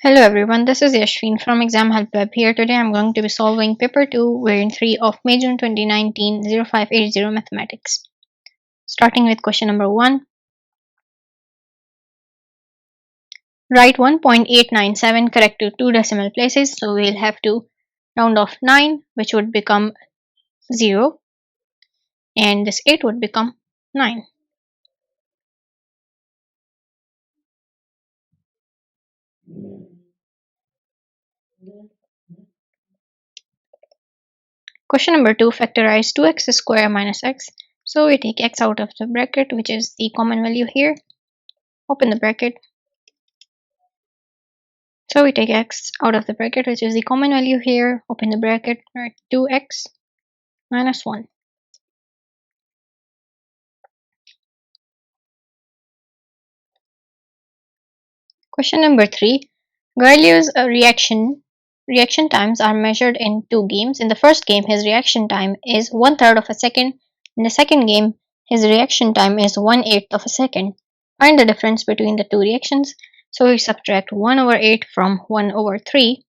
Hello everyone, this is Yashveen from Exam Help Web. Here today I'm going to be solving paper 2 variant 3 of May June 2019 0580 mathematics. Starting with question number 1. Write 1.897 correct to 2 decimal places. So we'll have to round off 9, which would become 0, and this 8 would become 9. Question number 2. Factorize 2x square minus x. So we take x out of the bracket, which is the common value here. Open the bracket. So we take x out of the bracket, which is the common value here. Open the bracket, right? 2x minus 1. Question number 3. Galileu's reaction times are measured in two games. In the first game, his reaction time is 1/3 of a second. In the second game, his reaction time is 1/8 of a second. Find the difference between the two reactions. So we subtract 1/8 from 1/3.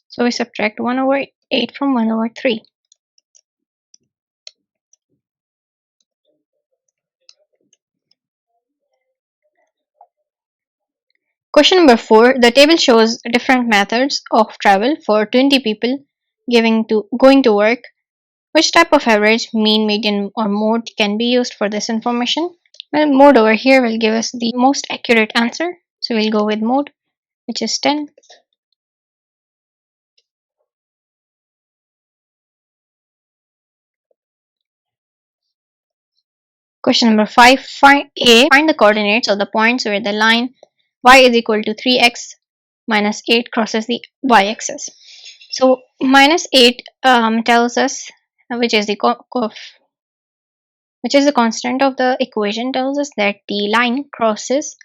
So we subtract 1/8 from 1/3. Question number 4. The table shows different methods of travel for 20 people going to work. Which type of average, mean, median, or mode can be used for this information? Well, mode over here will give us the most accurate answer. So we'll go with mode, which is 10. Question number 5. Find the coordinates of the points where the line y is equal to 3x minus 8 crosses the y-axis. So minus 8 tells us, which is the constant of the equation, tells us that the line crosses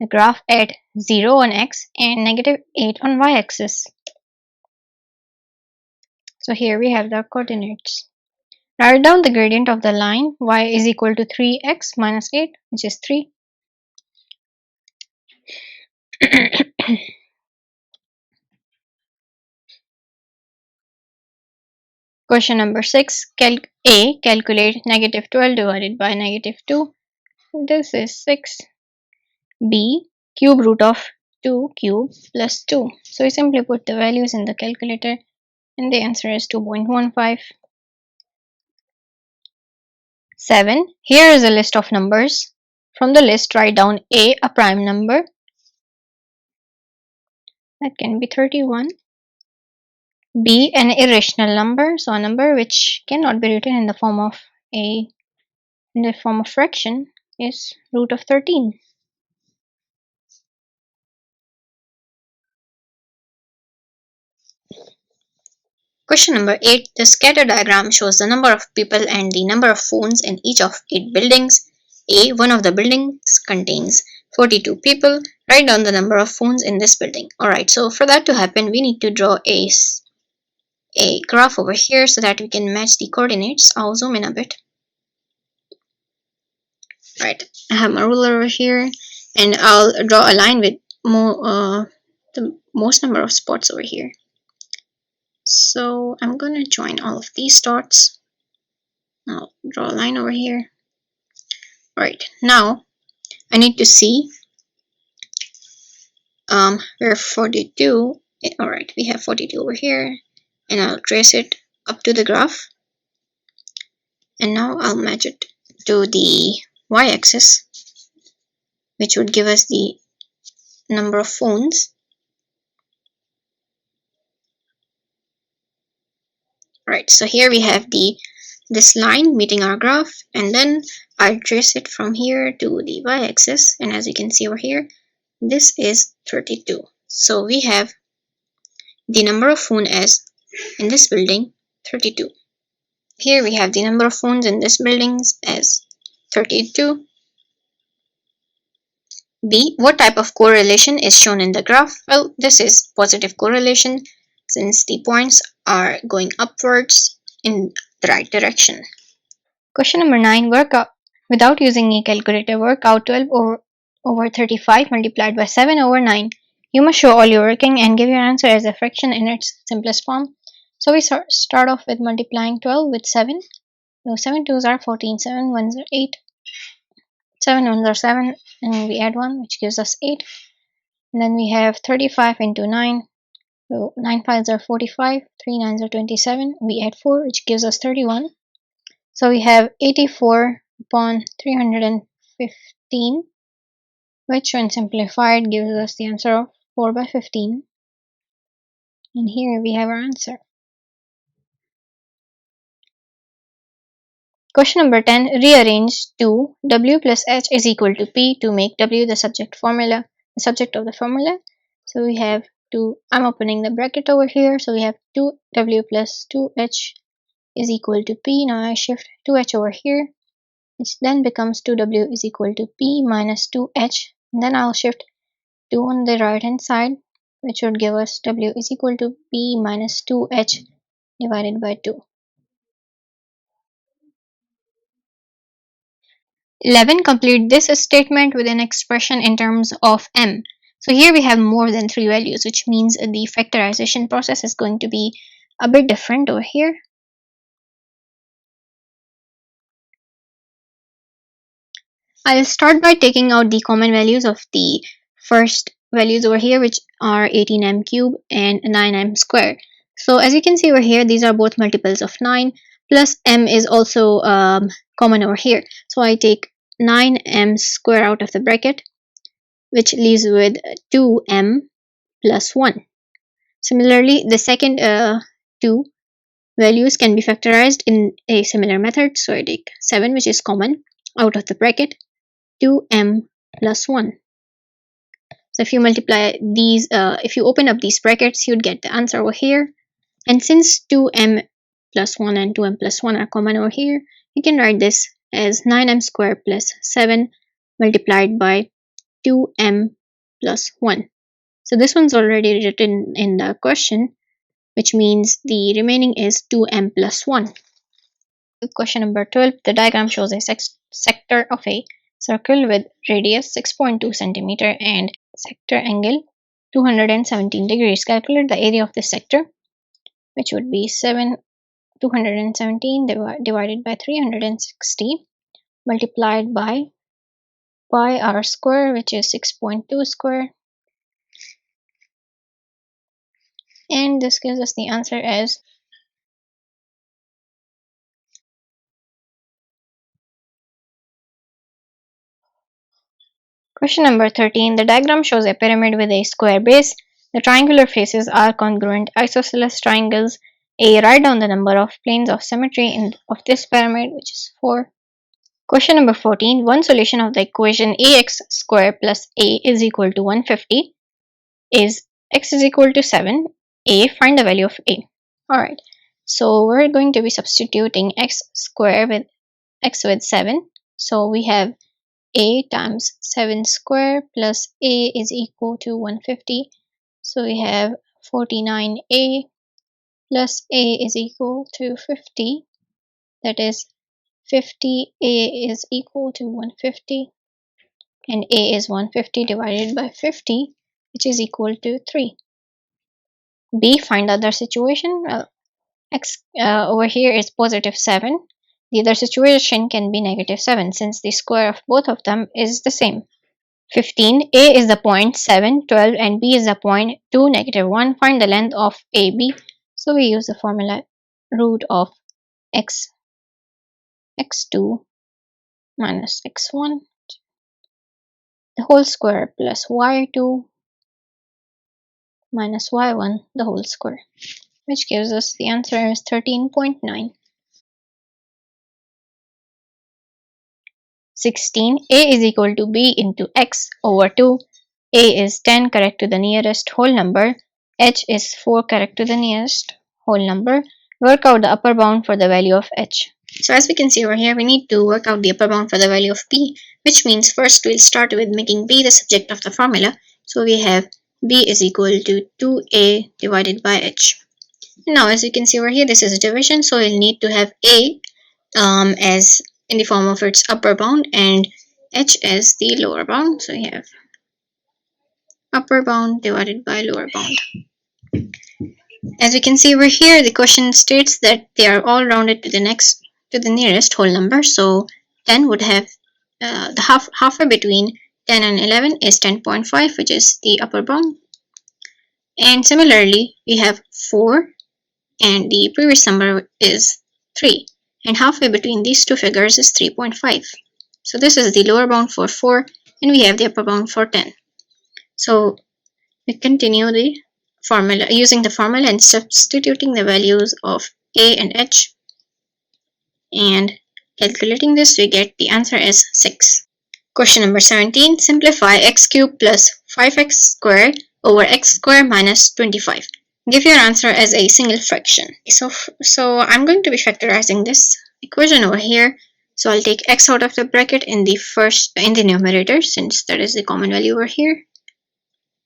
the graph at 0 on x and negative 8 on y-axis. So here we have the coordinates. Write down the gradient of the line y is equal to 3x minus 8, which is 3. Question number 6. Calculate negative 12 divided by negative 2. This is 6. B. Cube root of 2 cube plus 2. So we simply put the values in the calculator and the answer is 2.15. 7. Here is a list of numbers. From the list, write down a prime number. That can be 31. B, an irrational number, so a number which cannot be written in the form of fraction, is root of 13. Question number 8. The scatter diagram shows the number of people and the number of phones in each of 8 buildings. A. One of the buildings contains 42 people. Write down the number of phones in this building. Alright, so for that to happen, we need to draw a graph over here so that we can match the coordinates. I'll zoom in a bit. Right, I have my ruler over here and I'll draw a line with the most number of spots over here. So I'm gonna join all of these dots. I'll draw a line over here. Right, now I need to see where 42. Alright, we have 42 over here, and I'll trace it up to the graph, and now I'll match it to the y-axis, which would give us the number of phones. Right, so here we have this line meeting our graph, and then I'll trace it from here to the y-axis, and as you can see over here, this is 32. So we have the number of phones as in this building 32. Here we have the number of phones in this building as 32. B. What type of correlation is shown in the graph? Well, this is positive correlation since the points are going upwards in the right direction. Question number 9. Work out without using a calculator. Work out 12 over 35 multiplied by 7 over 9. You must show all your working and give your answer as a fraction in its simplest form. So we start off with multiplying 12 with 7. So 7 2s are 14, 7 1s are 8, 7 1s are 7, and we add 1, which gives us 8. And then we have 35 into 9. So 9 5s are 45, 3 9s are 27. We add 4, which gives us 31. So we have 84 upon 315, which when simplified gives us the answer of 4 by 15. And here we have our answer. Question number 10. Rearrange to W plus H is equal to P to make W the subject of the formula. So we have I'm opening the bracket over here. So we have 2W plus 2H is equal to P. Now I shift 2H over here, which then becomes 2W is equal to P minus 2H. And then I'll shift 2 on the right hand side, which would give us W is equal to P minus 2H divided by 2. 11. Complete this statement with an expression in terms of m. So here we have more than 3 values, which means the factorization process is going to be a bit different over here. I'll start by taking out the common values of the first values over here, which are 18m cube and 9m square. So as you can see over here, these are both multiples of 9, plus m is also common over here. So I take 9m square out of the bracket, which leaves with 2m plus 1. Similarly, the second two values can be factorized in a similar method. So I take 7, which is common, out of the bracket, 2m plus 1. So if you multiply these, if you open up these brackets, you'd get the answer over here. And since 2m plus 1 and 2m plus 1 are common over here, you can write this as 9m squared plus 7 multiplied by 2m plus 1. So this one's already written in the question, which means the remaining is 2m plus 1. Question number 12. The diagram shows a sector of a circle with radius 6.2 centimeter and sector angle 217 degrees. Calculate the area of this sector, which would be 217 divided by 360 multiplied by pi r square, which is 6.2 square, and this gives us the answer as question number 13. The diagram shows a pyramid with a square base. The triangular faces are congruent isosceles triangles. A. Write down the number of planes of symmetry of this pyramid, which is 4. Question number 14. One solution of the equation ax squared plus a is equal to 150 is x is equal to 7. A. Find the value of a. Alright, so we're going to be substituting x squared with x with 7. So we have a times 7 square plus a is equal to 150. So we have 49a plus a is equal to 50. That is 50a is equal to 150, and a is 150 divided by 50, which is equal to 3. B. Find the other situation. X over here is positive 7. The other situation can be negative 7 since the square of both of them is the same. 15. A is the point 7, 12, and B is the point 2, negative 1. Find the length of AB. So we use the formula root of x2 minus x1 the whole square plus y2 minus y1 the whole square, which gives us the answer is 13.9. 16. A is equal to b into x over 2. A is 10, correct to the nearest whole number. H is 4, correct to the nearest whole number. Work out the upper bound for the value of h. So as we can see over here, we need to work out the upper bound for the value of b, which means first we'll start with making b the subject of the formula. So we have b is equal to 2a divided by h. Now as you can see over here, this is division, so we'll need to have a as in the form of its upper bound and h is the lower bound, so we have upper bound divided by lower bound. As we can see over here, the question states that they are all rounded to the nearest whole number. So 10 would have the halfway between 10 and 11 is 10.5, which is the upper bound. And similarly, we have 4 and the previous number is 3. And halfway between these two figures is 3.5. So this is the lower bound for 4 and we have the upper bound for 10. So we continue the formula using the formula and substituting the values of a and h, and calculating this we get the answer as 6. Question number 17. Simplify x cubed plus 5x squared over x squared minus 25. Give your answer as a single fraction. So I'm going to be factorizing this equation over here. So I'll take x out of the bracket in the numerator, since that is the common value over here,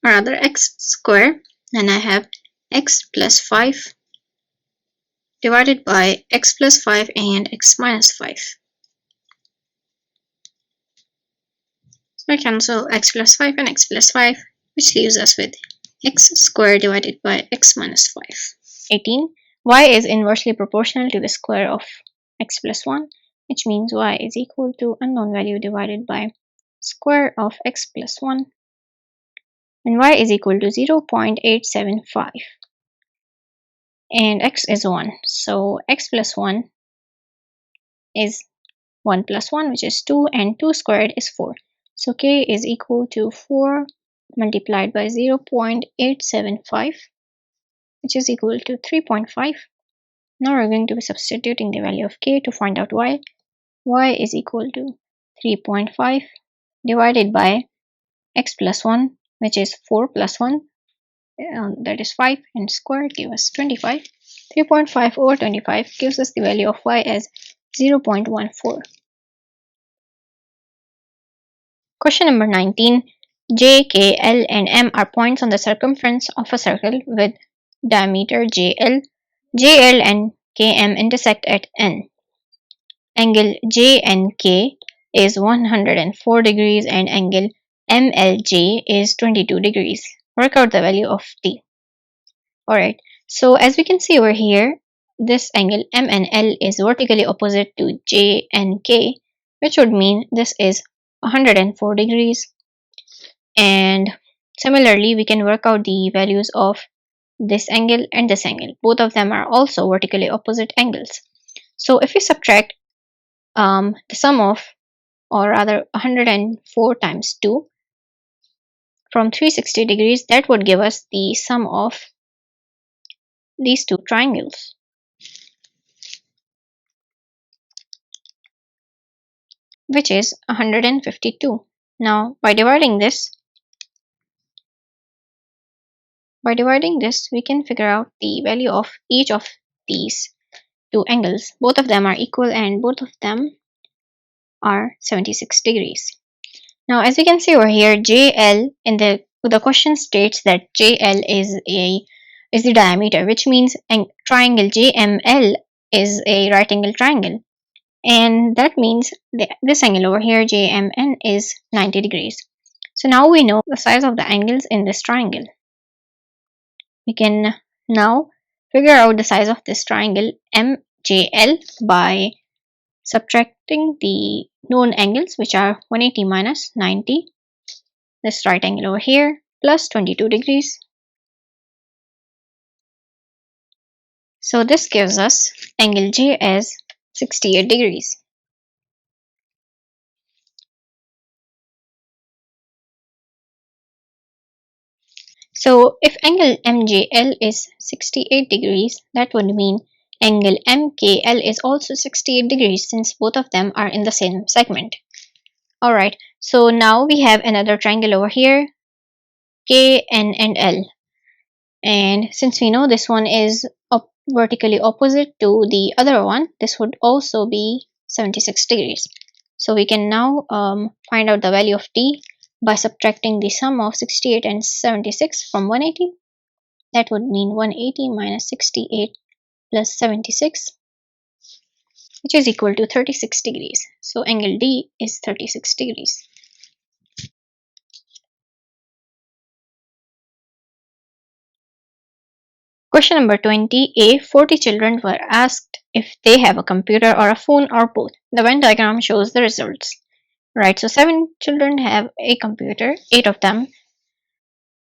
or rather x squared. Then I have x plus 5 divided by x plus 5 and x minus 5. So I cancel x plus 5 and x plus 5, which leaves us with x squared divided by x minus 5. 18. Y is inversely proportional to the square of x plus 1, which means y is equal to unknown value divided by square of x plus 1, and y is equal to 0.875, and x is 1. So x plus 1 is 1 plus 1, which is 2, and 2 squared is 4. So k is equal to 4 multiplied by 0.875, which is equal to 3.5. Now we're going to be substituting the value of k to find out y. Y is equal to 3.5 divided by x plus 1, which is 4 plus 1, that is 5, and squared gives us 25. 3.5 over 25 gives us the value of y as 0.14. Question number 19. J, K, L, and M are points on the circumference of a circle with diameter JL. JL and KM intersect at N. Angle JNK is 104 degrees and angle MLJ is 22 degrees. Work out the value of T. Alright, so as we can see over here, this angle M and L is vertically opposite to J and K, which would mean this is 104 degrees. And similarly, we can work out the values of this angle and this angle. Both of them are also vertically opposite angles. So if we subtract the sum of, or rather 104 times 2 from 360 degrees, that would give us the sum of these two triangles. Which is 152. Now by dividing this, we can figure out the value of each of these two angles. Both of them are equal and both of them are 76 degrees. Now as we can see over here, JL in the question states that JL is the diameter, which means triangle JML is a right angle triangle, and that means this angle over here JMN is 90 degrees. So now we know the size of the angles in this triangle. We can now figure out the size of this triangle MJL by subtracting the known angles, which are 180 minus 90, this right angle over here, plus 22 degrees. So this gives us angle J as 68 degrees. So if angle MJL is 68 degrees, that would mean angle MKL is also 68 degrees, since both of them are in the same segment. Alright, so now we have another triangle over here, KN and L. And since we know this one is vertically opposite to the other one, this would also be 76 degrees. So we can now find out the value of T by subtracting the sum of 68 and 76 from 180. That would mean 180 minus 68 plus 76. which is equal to 36 degrees. So angle D is 36 degrees. Question number 20a. 40 children were asked if they have a computer or a phone or both. The Venn diagram shows the results. Right, so 7 children have a computer, 8 of them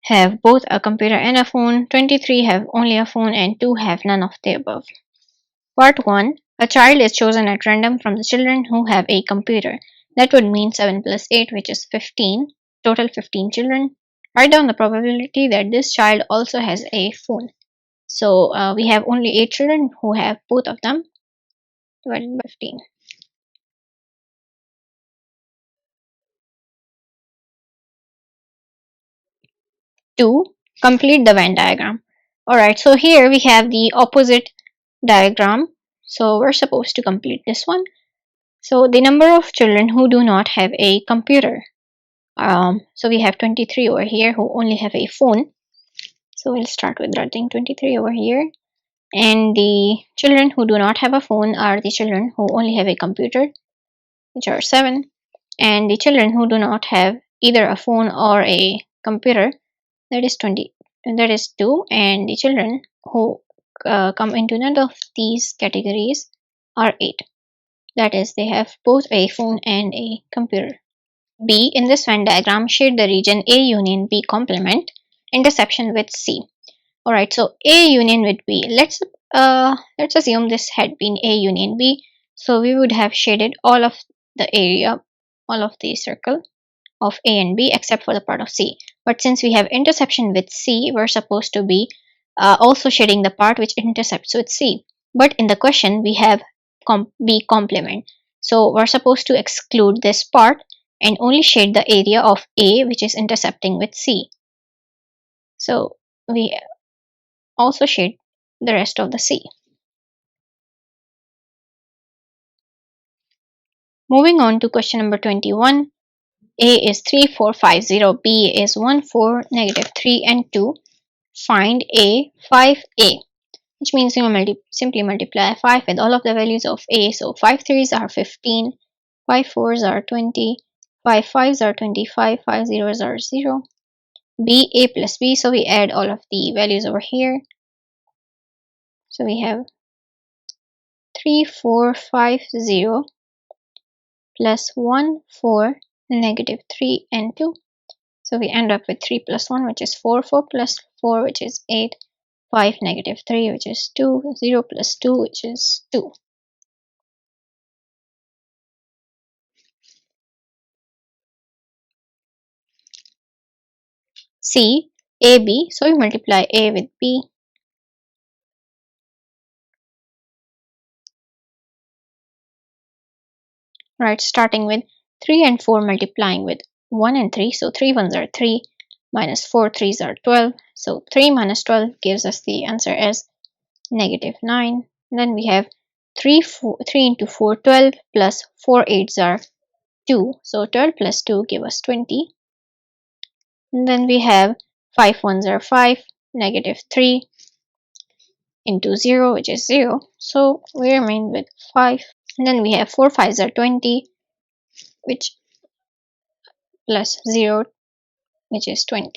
have both a computer and a phone, 23 have only a phone, and 2 have none of the above. Part 1. A child is chosen at random from the children who have a computer. That would mean 7 plus 8, which is 15. Total 15 children. Write down the probability that this child also has a phone. So we have only 8 children who have both of them, divided by 15. 2. Complete the Venn diagram. Alright, so here we have the opposite diagram. So we're supposed to complete this one. So the number of children who do not have a computer. So we have 23 over here who only have a phone. So we'll start with writing 23 over here. And the children who do not have a phone are the children who only have a computer, which are 7. And the children who do not have either a phone or a computer, that is 20, that is 2. And the children who come into none of these categories are 8. That is, they have both a phone and a computer. B. In this Venn diagram, shade the region A union B complement intersection with C. Alright, so A union with B. Let's assume this had been A union B. So we would have shaded all of the area, all of the circle of A and B except for the part of C. But since we have intersection with C, we're supposed to be also shading the part which intercepts with C. But in the question, we have B complement. So we're supposed to exclude this part and only shade the area of A which is intercepting with C. So we also shade the rest of the C. Moving on to question number 21. A is 3, 4, 5, 0. B is 1, 4, negative 3, and 2. Find A, 5A, which means you simply multiply 5 with all of the values of A. So 5 3s are 15, 5 4s are 20, 5 5s are 25, 5 0s are 0. B, A plus B, so we add all of the values over here. So we have 3, 4, 5, 0 plus 1, 4, negative 3, and 2. So we end up with 3 plus 1, which is 4, 4 plus 4, which is 8, 5 negative 3, which is 2, 0 plus 2, which is 2. C, A, B, so we multiply A with B. Right, starting with 3 and 4 multiplying with 1 and 3, so 3 ones are 3, minus 4 3s are 12, so 3 minus 12 gives us the answer as negative 9. And then we have 3 into 4, 12, plus 4 8s are 2, so 12 plus 2 give us 20. And then we have 5 ones are 5, negative 3 into 0, which is 0, so we remain with 5. And then we have 4 5s are 20, which plus 0, which is 20.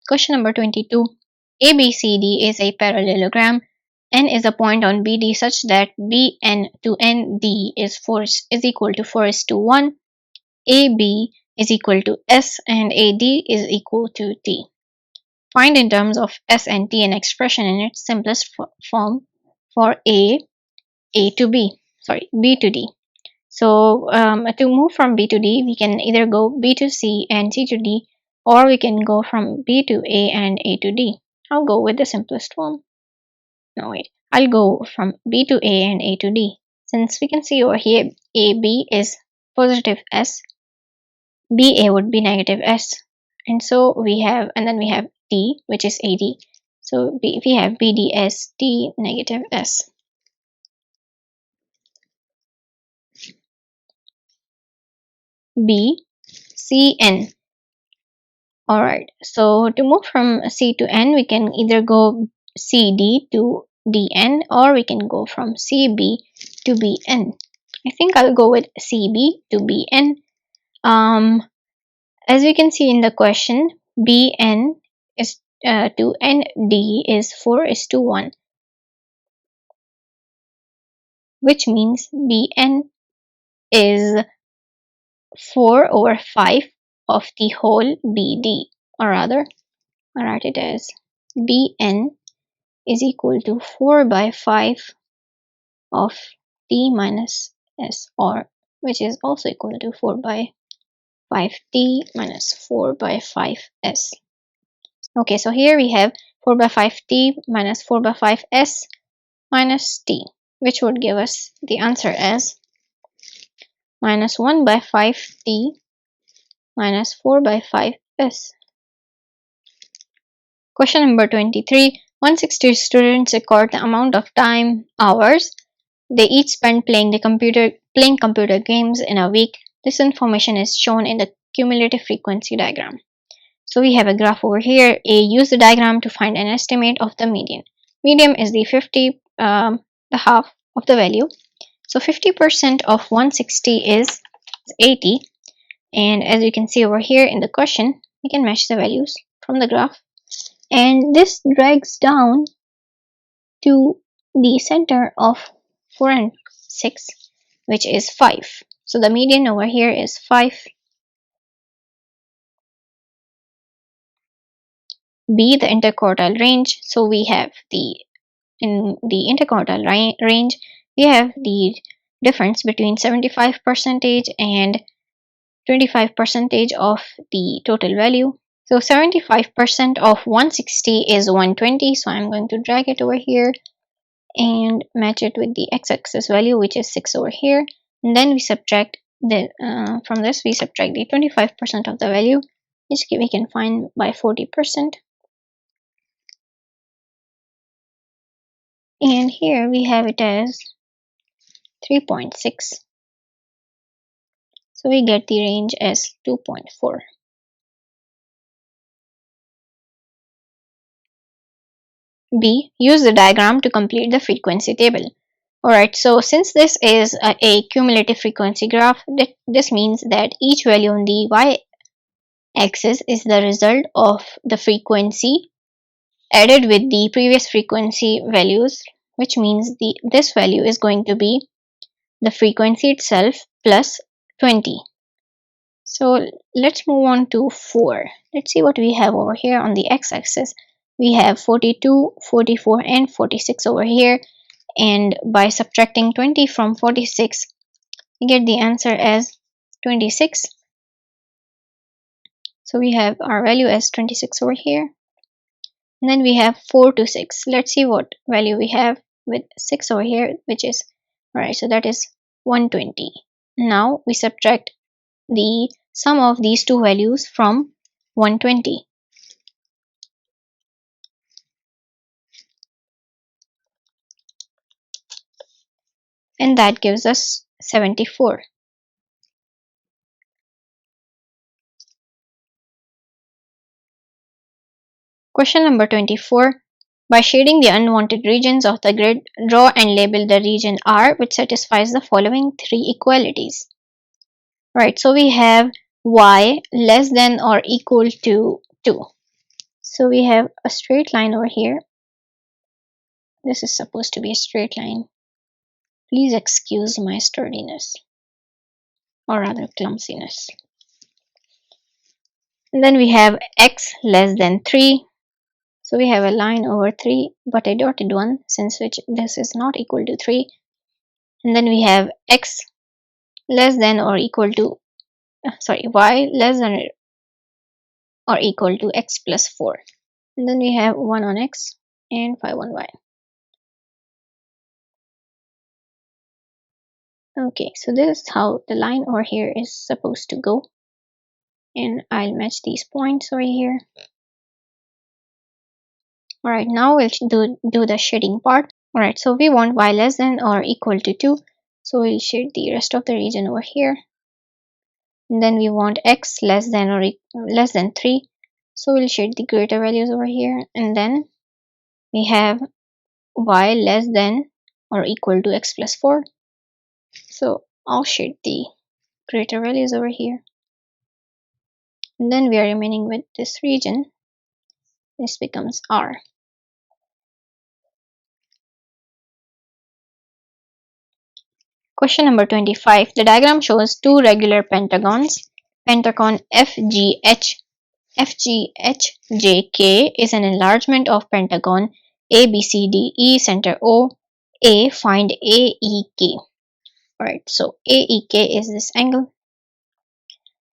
Question number 22. ABCD is a parallelogram. N is a point on BD such that BN to ND is equal to 4:1. AB is equal to S and AD is equal to T. Find in terms of S and T an expression in its simplest form for A to B, B to D. So to move from B to D, we can either go B to C and C to D, or we can go from B to A and A to D. I'll go with the simplest form. No, wait. I'll go from B to A and A to D. Since we can see over here, AB is positive S, BA would be negative S. And so and then we have D, which is AD. So we have BDS, D, negative S. B, C, N. Alright, so to move from C to N, we can either go CD to DN, or we can go from CB to BN. I think I'll go with CB to BN. As we can see in the question, BN is to ND is 4:1, which means BN is 4/5 of the whole BD, or rather, I'll write it as BN is equal to 4/5 of T minus S, or which is also equal to 4/5T minus 4/5S. Okay, so here we have 4/5T minus 4/5S minus T, which would give us the answer as minus 1/5T minus 4/5S. Question number 23. 160 students record the amount of time, hours, they each spend playing computer games in a week. This information is shown in the cumulative frequency diagram. So we have a graph over here. Use the diagram to find an estimate of the median. Median is the 50, the half of the value. So 50% of 160 is 80. And as you can see over here in the question, we can match the values from the graph. And this drags down to the center of 4 and 6, which is 5. So the median over here is 5. B, the interquartile range. So we have in the interquartile range, we have the difference between 75% and 25% of the total value. So 75% of 160 is 120. So I'm going to drag it over here and match it with the x-axis value, which is 6 over here. And then we subtract from this we subtract the 25% of the value, which we can find by 40%. And here we have it as 3.6. So we get the range as 2.4. B, use the diagram to complete the frequency table. Alright, so since this is a cumulative frequency graph, this means that each value on the y-axis is the result of the frequency added with the previous frequency values, which means this value is going to be the frequency itself plus 20. So let's move on to 4. Let's see what we have over here on the x-axis. We have 42, 44, and 46 over here. And by subtracting 20 from 46, we get the answer as 26. So we have our value as 26 over here. And then we have 4 to 6. Let's see what value we have with 6 over here, which is, alright, so that is 120. Now we subtract the sum of these two values from 120. And that gives us 74. Question number 24. By shading the unwanted regions of the grid, draw and label the region R which satisfies the following three equalities. Right, so we have y less than or equal to 2. So we have a straight line over here. This is supposed to be a straight line. Please excuse my sturdiness, or rather clumsiness. And then we have x less than 3. So we have a line over 3 but a dotted one, since which this is not equal to 3. And then we have x less than or equal to y less than or equal to x plus 4. And then we have 1 on x and 5 on y. Okay, so this is how the line over here is supposed to go. And I'll match these points over here. Alright, now we'll do the shading part. Alright, so we want y less than or equal to 2. So we'll shade the rest of the region over here. And then we want x less than or less than 3. So we'll shade the greater values over here. And then we have y less than or equal to x plus 4. So I'll shade the greater values over here. And then we are remaining with this region. This becomes R. Question number 25. The diagram shows two regular pentagons. Pentagon FGHJK is an enlargement of pentagon ABCDE center OA. Find AEK. Alright, so AEK is this angle.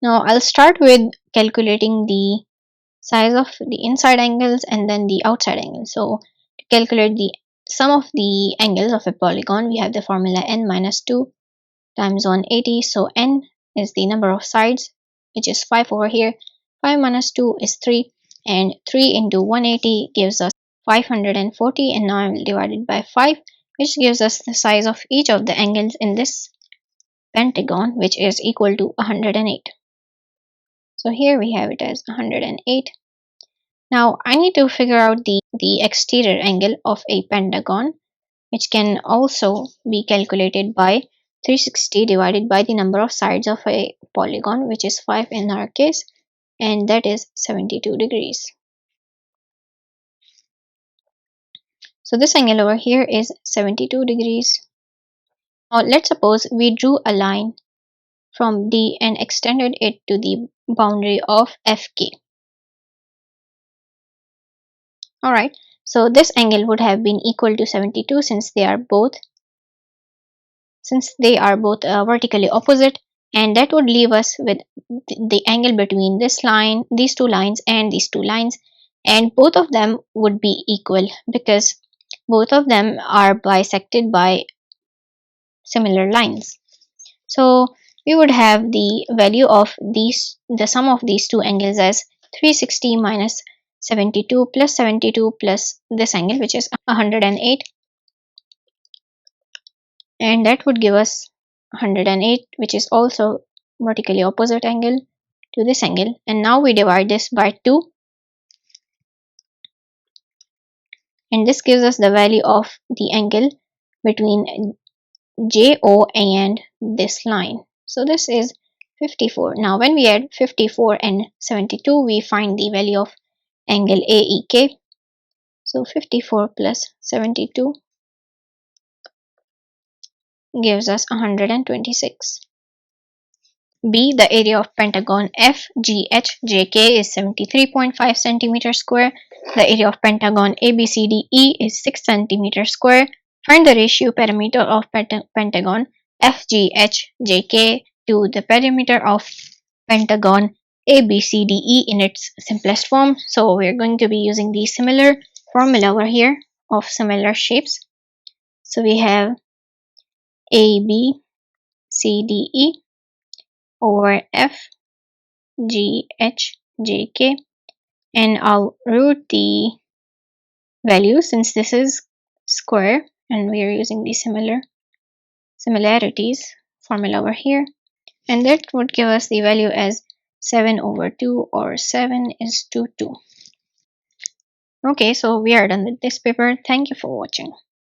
Now I'll start with calculating the size of the inside angles and then the outside angles. So to calculate the sum of the angles of a polygon, we have the formula n minus 2 times 180. So n is the number of sides, which is 5 over here. 5 minus 2 is 3, and 3 into 180 gives us 540, and now I will divide it by 5, which gives us the size of each of the angles in this pentagon, which is equal to 108. So here we have it as 108. Now I need to figure out the exterior angle of a pentagon, which can also be calculated by 360 divided by the number of sides of a polygon, which is 5 in our case, and that is 72 degrees. So this angle over here is 72 degrees. Now let's suppose we drew a line from D and extended it to the boundary of FK. Alright, so this angle would have been equal to 72 since they are both vertically opposite, and that would leave us with the angle between this line, these two lines, and these two lines, and both of them would be equal because both of them are bisected by similar lines. So we would have the value of the sum of these two angles as 360 minus 72 plus 72 plus this angle, which is 108, and that would give us 108, which is also vertically opposite angle to this angle. And now we divide this by 2, and this gives us the value of the angle between JO and this line. So this is 54. Now when we add 54 and 72, we find the value of angle AEK. So 54 plus 72 gives us 126. B. The area of pentagon FGHJK is 73.5 cm square. The area of pentagon ABCDE is 6 cm square. Find the ratio perimeter of pentagon FGHJK to the perimeter of pentagon ABCDE in its simplest form. So we're going to be using the similar formula over here of similar shapes. So we have ABCDE over FGHJK, and I'll root the value since this is square and we are using the similarities formula over here, and that would give us the value as 7 over 2, or 7 is to 2. Okay, so we are done with this paper. Thank you for watching.